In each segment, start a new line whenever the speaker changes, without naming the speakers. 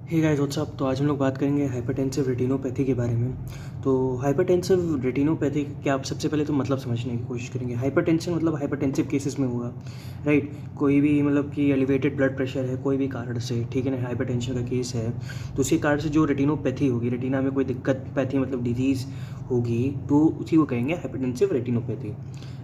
Hey guys what's up. तो आज हम लोग बात करेंगे हाइपरटेंसिव रेटिनोपैथी के बारे में। तो हाइपरटेंसिव रेटिनोपैथी क्या, आप सबसे पहले तो मतलब समझने की कोशिश करेंगे। हाइपरटेंशन मतलब हाइपरटेंसिव केसेस में होगा, राइट। कोई भी मतलब कि एलिवेटेड ब्लड प्रेशर है कोई भी कारण से, ठीक है ना, हाइपरटेंशन का केस है, तो उसी कारण से जो रेटिनोपैथी होगी, रेटिना में कोई दिक्कत, पैथी मतलब डिजीज़ होगी, तो उसी को कहेंगे हाइपरटेंसिव रेटिनोपैथी,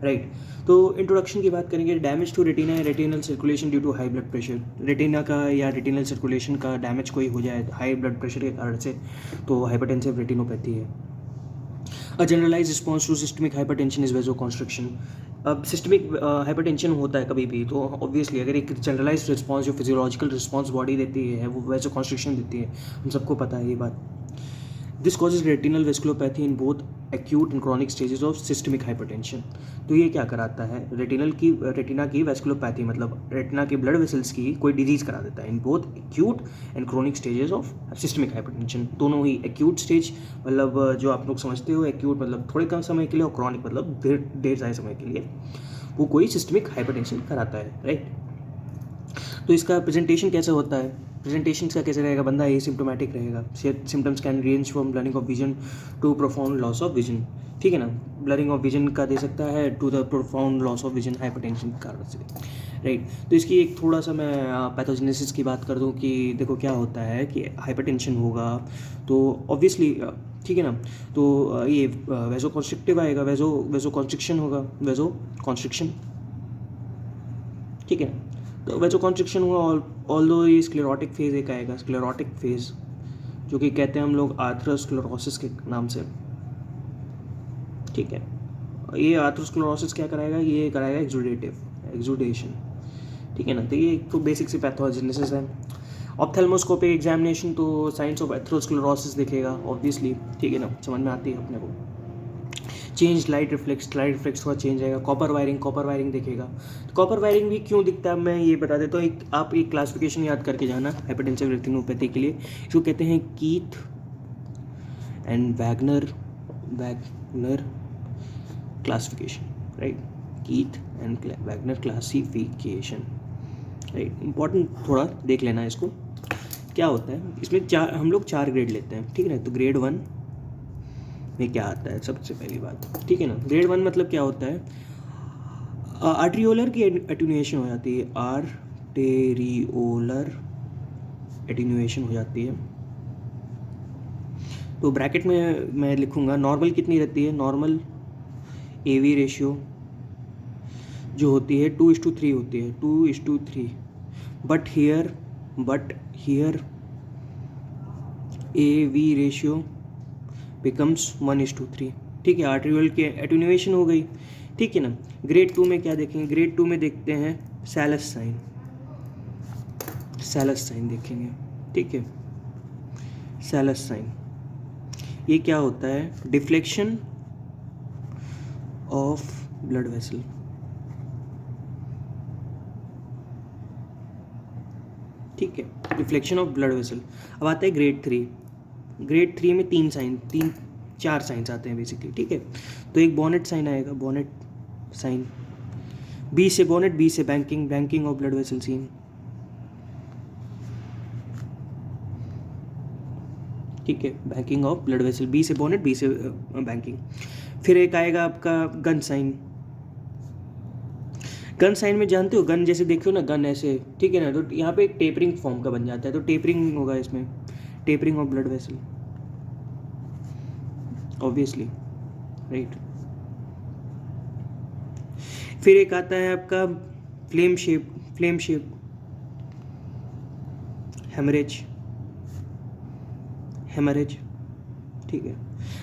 राइट। तो इंट्रोडक्शन की बात करेंगे। डैमेज टू रेटिना है retinal circulation due to high blood pressure. Retina का या रेटिनल सर्कुलेशन का डैमेज कोई हो जाए हाई ब्लड प्रेशर के कारण से, तो हाइपरटेंसिव रेटिनोपैथी है। A generalise response to systemic hypertension is vasoconstriction. अब सिस्टमिक हाइपरटेंशन होता है कभी भी, तो ऑब्वियसली अगर एक जनरलाइज रिस्पॉन्स, जो फिजियोलॉजिकल रिस्पॉन्स बॉडी देती है, वो वेजोकॉन्स्ट्रिक्शन देती है, हम सबको पता है ये बात। This causes retinal vasculopathy in both acute and chronic stages of systemic hypertension. तो ये क्या कराता है, रेटिना की वेस्कुलोपैथी मतलब रेटिना के ब्लड वेसल्स की कोई डिजीज करा देता है इन both acute and chronic stages of systemic hypertension. दोनों ही एक्यूट स्टेज मतलब जो आप लोग समझते हो, एक्यूट मतलब थोड़े कम समय के लिए, और क्रॉनिक मतलब ढेर सारे समय के लिए वो कोई सिस्टमिक हाइपरटेंशन कराता है, राइट। तो इसका प्रेजेंटेशन कैसे होता है, प्रेजेंटेशन का कैसे रहेगा, बंदा एसिम्प्टोमेटिक रहेगा। Symptoms can range from blurring of vision to profound loss of vision, ठीक है ना। ब्लरिंग ऑफ विजन का दे सकता है to the profound loss of vision hypertension के कारण से, राइट। तो इसकी एक थोड़ा सा मैं पैथोजेनेसिस की बात कर दूं कि देखो क्या होता है कि हाइपरटेंशन होगा तो ऑब्वियसली, ठीक है ना, तो ये वेजो कॉन्स्ट्रिक्टिव आएगा, वेजो कॉन्स्ट्रिक्शन होगा, वेजो कॉन्स्ट्रिक्शन, ठीक है। तो वेजो कॉन्स्ट्रिक्शन हुआ, ऑल दो ये स्क्लेरोटिक फेज एक आएगा, स्क्लेरोटिक फेज, जो कि कहते हैं हम लोग आर्थरोस्क्लेरोसिस के नाम से, ठीक है। ये आर्थरोस्क्लेरोसिस क्या कराएगा, ये कराएगा एक्सुडेशन, ठीक है ना। तो ये तो बेसिक सी पैथोजेनेसिस है। ऑप्थेल्मोस्कोपिक एग्जामिनेशन तो साइंस ऑफ एथरोस्क्लेरोसिस दिखेगा ऑब्वियसली, ठीक है ना, समझ में आती है अपने को। चेंज लाइट रिफ्लेक्स थोड़ा चेंज आएगा। कॉपर वायरिंग दिखेगा। तो कॉपर वायरिंग भी क्यों दिखता है मैं ये बता देता हूँ। आप एक क्लासिफिकेशन याद करके जाना हाइपरटेंसिव रेटिनोपैथी के लिए। इसको कहते हैं Keith and Wagner classification, right. Keith and Wagner classification, right. Important थोड़ा देख लेना है इसको। क्या होता है इसमें, हम लोग 4 ग्रेड लेते हैं, ठीक है ना। तो ग्रेड 1 में क्या आता है सबसे पहली बात, ठीक है ना। ग्रेड 1 मतलब क्या होता है, आर्टेरियोलर की एटेन्यूएशन हो जाती है, आर्टेरियोलर एटेन्यूएशन हो जाती है। तो ब्रैकेट में मैं लिखूँगा नॉर्मल कितनी रहती है, नॉर्मल AV रेशियो जो होती है 2:3 होती है, 2:3। But here AV ratio becomes 1:3, ठीक है। आर्टेरियोल की एटेन्यूएशन हो गई, ठीक है ना। ग्रेड 2 में क्या देखेंगे, ग्रेड 2 में देखते हैं सैलस साइन देखेंगे, ठीक है। सैलस साइन ये क्या होता है, डिफ्लेक्शन ऑफ ब्लड वेसल, ठीक है, डिफ्लेक्शन ऑफ ब्लड वेसल। अब आता है ग्रेड 3। ग्रेड 3 में 4 साइंस आते हैं बेसिकली, ठीक है। तो एक बॉनेट साइन आएगा, बॉनेट साइन, बी से banking of blood vessel seen, ठीक है। Banking of blood vessel, B से बॉनेट, बी से बैंकिंग। फिर एक आएगा आपका गन साइन में जानते हो, गन जैसे देखो ना, गन ऐसे, ठीक है ना। तो यहाँ पे एक टेपरिंग फॉर्म का बन जाता है, तो टेपरिंग होगा इसमें, tapering of blood vessel obviously, right. फिर एक आता है आपका फ्लेम शेप हेमरेज, ठीक है।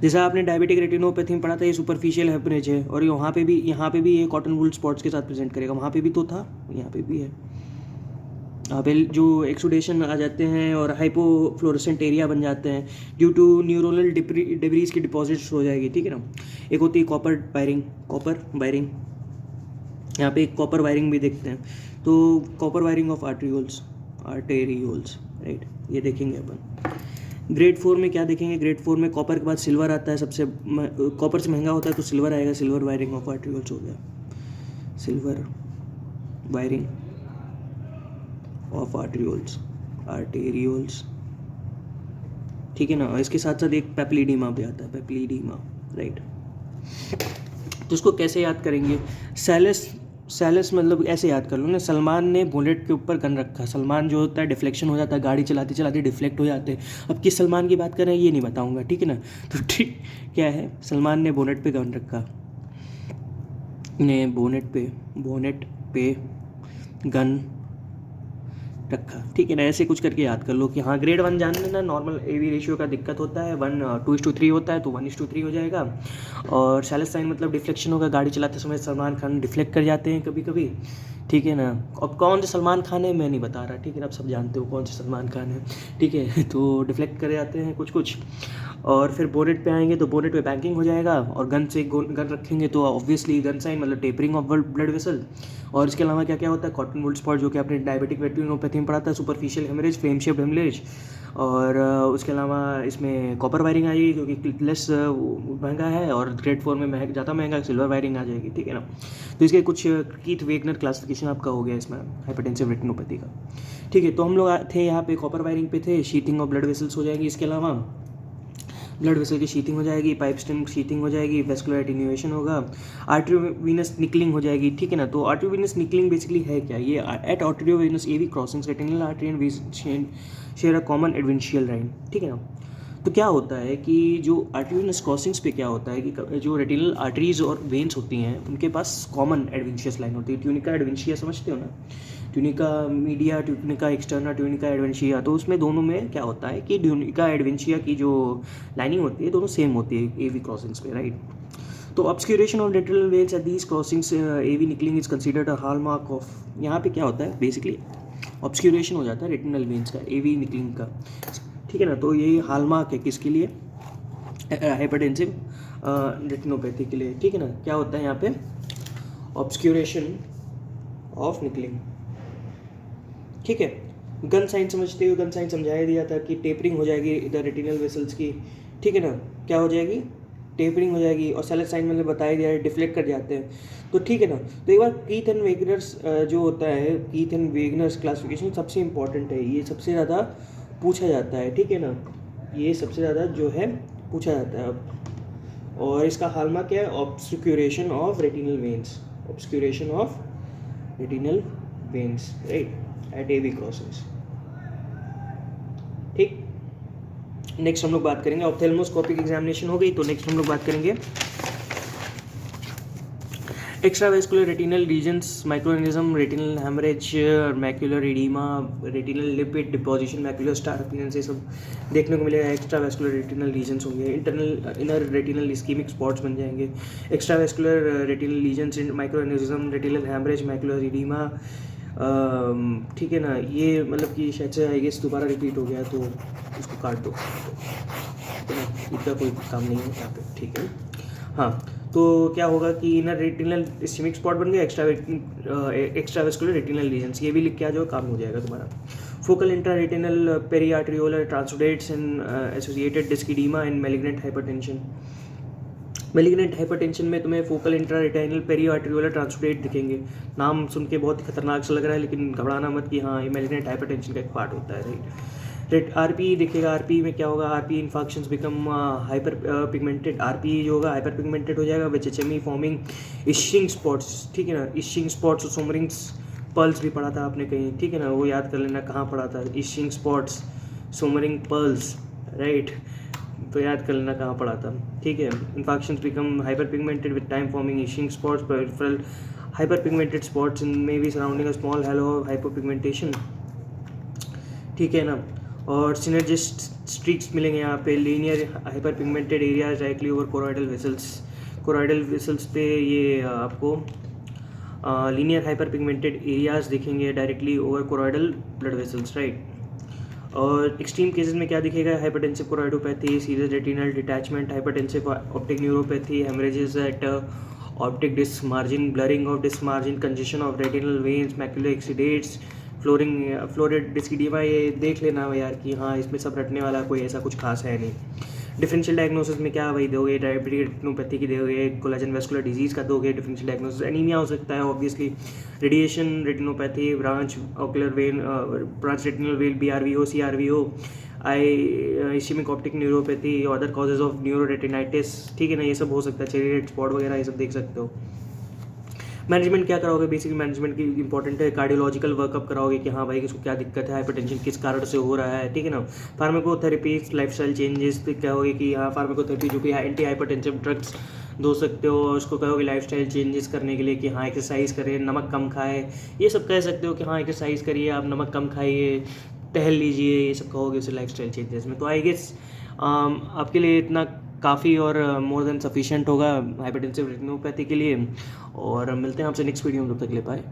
जैसा आपने डायबिटिक रेटिनोपैथी में पढ़ा था, ये सुपरफिशियल हेमरेज है, और यहाँ पे भी ये कॉटन वूल स्पॉट्स के साथ प्रेजेंट करेगा। वहाँ पे भी तो था, यहाँ पे भी है। यहाँ पे जो एक्सुडेशन आ जाते हैं और हाइपोफ्लोरेसेंट एरिया बन जाते हैं ड्यू टू न्यूरोनल डिब्रीज की डिपॉजिट्स हो जाएगी, ठीक है ना। एक होती है कॉपर वायरिंग, यहाँ पे एक कॉपर वायरिंग भी देखते हैं। तो copper wiring of arterioles, right, ये देखेंगे अपन। ग्रेड 4 में क्या देखेंगे, ग्रेड 4 में कॉपर के बाद सिल्वर आता है, सबसे कॉपर से महंगा होता है तो सिल्वर आएगा, सिल्वर वायरिंग ऑफ आर्टेरियोल्स हो गया, सिल्वर वायरिंग ऑफ आर्टेरियोल्स, ठीक है ना। और इसके साथ साथ एक पेप्लिडीमा भी आता है, पेप्लिडीमा, राइट। तो इसको कैसे याद करेंगे? सैलस मतलब ऐसे याद कर लो ना, सलमान ने बोनेट के ऊपर गन रखा। सलमान जो होता है डिफ्लेक्शन हो जाता है, गाड़ी चलाते चलाते डिफ्लेक्ट हो जाते हैं। अब किस सलमान की बात कर रहे हैं ये नहीं बताऊंगा, ठीक है ना। तो ठीक क्या है, सलमान ने बोनेट पे गन रखा, ने बोनेट पे गन रखा, ठीक है ना। ऐसे कुछ करके याद कर लो कि हाँ ग्रेड 1 जान लेना। नॉर्मल एवी रेशियो का दिक्कत होता है, 1:2:3 होता है तो 1:3 हो जाएगा। और सैलस साइन मतलब डिफ्लेक्शन होगा, गाड़ी चलाते समय सलमान खान डिफ्लेक्ट कर जाते हैं कभी कभी, ठीक है ना। अब कौन से सलमान खान है मैं नहीं बता रहा, ठीक है ना, आप सब जानते हो कौन से सलमान खान है, ठीक है। तो डिफ्लेक्ट कर जाते हैं कुछ कुछ। और फिर बोनेट पे आएंगे तो बोनेट पे बैंकिंग हो जाएगा, और गन से गन रखेंगे तो ऑब्वियसली गन साइन मतलब टेपरिंग ऑफ ब्लड वेसल। और इसके अलावा क्या क्या होता है, कॉटन वुड स्पॉट जो कि आपने डायबिटिक रेटिनोपैथी में पढ़ा था, superficial haemorrhage, flame shaped haemorrhage. और उसके अलावा इसमें कॉपर वायरिंग आएगी क्योंकि लेस महंगा है, और ग्रेड 4 में ज़्यादा महंगा सिल्वर वायरिंग आ जाएगी, ठीक है ना। तो इसके कुछ कीथ वेगनर क्लासिफिकेशन आपका हो गया इसमें हाइपरटेंसिव रेटिनोपैथी का, ठीक है। तो हम लोग थे यहाँ पे कॉपर वायरिंग पे थे, शीथिंग ऑफ ब्लड वेसल्स हो जाएगी। इसके अलावा ब्लड वेसल की शीथिंग हो जाएगी, पाइप स्टेम शीथिंग हो जाएगी, वेस्कुलर एटेन्यूएशन होगा, आर्टरीवेनस निकलिंग हो जाएगी, ठीक है ना। तो आर्टरीवेनस निकलिंग बेसिकली है क्या, ये at arteriovenous AV crossings retinal artery and vein share a common adventitial line, ठीक है ना। तो क्या होता है कि जो आर्टरीवेनस क्रॉसिंग्स पे क्या होता है कि जो रेटिनल आर्टरीज और वेन्स होती हैं उनके पास कॉमन एडवेंशियस लाइन होती है। ट्यूनिका एडवेंशिया समझते हो ना, tunica media, tunica externa, tunica adventitia. तो उसमें दोनों में क्या होता है कि ट्यूनिका एडवेंशिया की जो लाइनिंग होती है दोनों सेम होती है एवी क्रॉसिंग्स पे, राइट। तो obscuration of retinal veins at these crossings AV nicking is considered a hallmark of. यहाँ पे क्या होता है बेसिकली ऑब्सक्यूरेशन हो जाता है रेटिनल वेन्स का, एवी निकलिंग का, ठीक है ना। तो ये हॉलमार्क है किसके लिए, हाइपरटेंसिव रेटिनोपैथी के लिए, ठीक है ना। क्या होता है यहाँ पे ऑब्सक्यूरेशन ऑफ निकलिंग, ठीक है। गन साइन समझते हो, गन साइन समझाया दिया था कि टेपरिंग हो जाएगी इधर रेटिनल वेसल्स की, ठीक है ना। क्या हो जाएगी, टेपरिंग हो जाएगी। और सैलस साइन मैंने बताया दिया है, डिफ्लेक्ट कर जाते हैं, तो ठीक है ना। तो एक बार कीथ एंड वेगनर्स जो होता है, कीथ एंड वेगनर्स क्लासिफिकेशन सबसे इंपॉर्टेंट है, ये सबसे ज़्यादा पूछा जाता है, ठीक है ना। ये सबसे ज़्यादा जो है पूछा जाता है अब। और इसका हॉलमार्क क्या है, obscuration of retinal veins, obscuration of retinal veins, right, at AV crossings, ठीक। नेक्स्ट हम लोग बात करेंगे ऑप्थेल्मोस्कोपिक एग्जामिनेशन हो गई, तो नेक्स्ट हम लोग बात करेंगे extravascular retinal regions, microaneurysm, retinal haemorrhage, macular oedema, retinal lipid deposition, macular star appearance, ये सब देखने को मिलेगा। एक्स्ट्रावेस्कुलर रेटिनल रीजन्स होंगे, internal inner retinal ischaemic spots बन जाएंगे, extravascular retinal regions, microaneurysm, retinal haemorrhage, macular oedema, ठीक है ना। ये मतलब कि शायद से आई गेस दोबारा रिपीट हो गया तो इसको काट दो, ठीक है ना, इतना कोई काम नहीं है यहाँ पे, ठीक है। हाँ, तो क्या होगा कि इनर रेटिनल इस्कीमिक स्पॉट बन गया, एक्स्ट्रावेस्कुलर रेटिनल रीजन्स, ये भी लिख के आ जाओ, काम हो जाएगा तुम्हारा। Focal intra retinal periarteriolar transudates and associated disc oedema and malignant hypertension. Malignant hypertension में तुम्हें focal intra retinal periarteriolar transudate दिखेंगे। नाम सुन के बहुत खतरनाक सा लग रहा है, लेकिन घबराना मत कि हाँ ये मैलिग्नेंट हाइपरटेंशन का एक पार्ट होता है, राइट। आरपी दिखेगा, आरपी में क्या होगा, RP infections become hyper pigmented, RP जो होगा हाइपर पिगमेंटेड हो जाएगा विच एचएमई फॉर्मिंग इशिंग स्पॉट्स, ठीक है ना। इशिंग स्पॉट्स और सोमरिंग्स पर्ल्स भी पढ़ा था आपने कहीं, ठीक है ना, वो याद कर लेना कहाँ पढ़ा था, इशिंग स्पॉट्स, सोमरिंग पर्ल्स, राइट, तो याद कर लेना कहाँ पढ़ा था, ठीक है। Infections become hyper pigmented with time forming issuing spots, peripheral hyper pigmented spots in may be surrounding a small hello hyper pigmentation, ठीक है ना। और सिनर्जिस्ट स्ट्रीक्स मिलेंगे यहाँ पे, linear hyper pigmented areas directly over choroidal vessels, choroidal vessels पे ये आपको लीनियर हाइपर पिगमेंटेड एरियाज दिखेंगे directly over choroidal blood vessels, right. और एक्सट्रीम केसेस में क्या दिखेगा, hypertensive choroidopathy, serious retinal detachment, hypertensive optic neuropathy, haemorrhages at optic disc margin, blurring of disc margin, congestion of retinal veins, macular exudates, florid disc oedema. ये देख लेना यार कि हाँ इसमें सब रटने वाला कोई ऐसा कुछ खास है नहीं। डिफरेंशियल डायग्नोसिस में क्या वही दोगे, डायबिटिक रेटिनोपैथी की दोगे, कोलेजन वेस्कुलर डिजीज़ का दोगे डिफरेंशियल डायग्नोसिस। एनीमिया हो सकता है obviously, radiation retinopathy, branch ocular vein, branch retinal vein, BRVO, CRVO, ischaemic optic neuropathy, other causes of neuroretinitis, ठीक है ना, ये सब हो सकता है, चेरी रेड स्पॉट वगैरह ये सब देख सकते हो। मैनेजमेंट क्या कराओगे, बेसिकली मैनेजमेंट की इंपॉर्टेंट है, कार्डियोलॉजिकल वर्कअप कराओगे कि हाँ भाई किसको क्या दिक्कत है, हाइपरटेंशन किस कारण से हो रहा है, ठीक है ना। फार्माकोथेरेपी, लाइफस्टाइल चेंजेस पे क्या होगी कि हाँ फार्माकोथेरेपी जो कि एंटी हाइपरटेंसिव ड्रग्स दो सकते हो, उसको कहोगे लाइफस्टाइल चेंजेस करने के लिए कि हाँ एक्सरसाइज करें, नमक कम खाए, ये सब कह सकते हो कि हाँ एक्सरसाइज करिए, आप नमक कम खाइए, टहल लीजिए, ये सब कहोगे उसे लाइफस्टाइल चेंजेस में। तो आई गेस आपके लिए इतना काफ़ी और मोर देन सफिशिएंट होगा हाइपरटेंसिव रेटिनोपैथी के लिए। और मिलते हैं आपसे नेक्स्ट वीडियो में, तब तक के लिए बाय।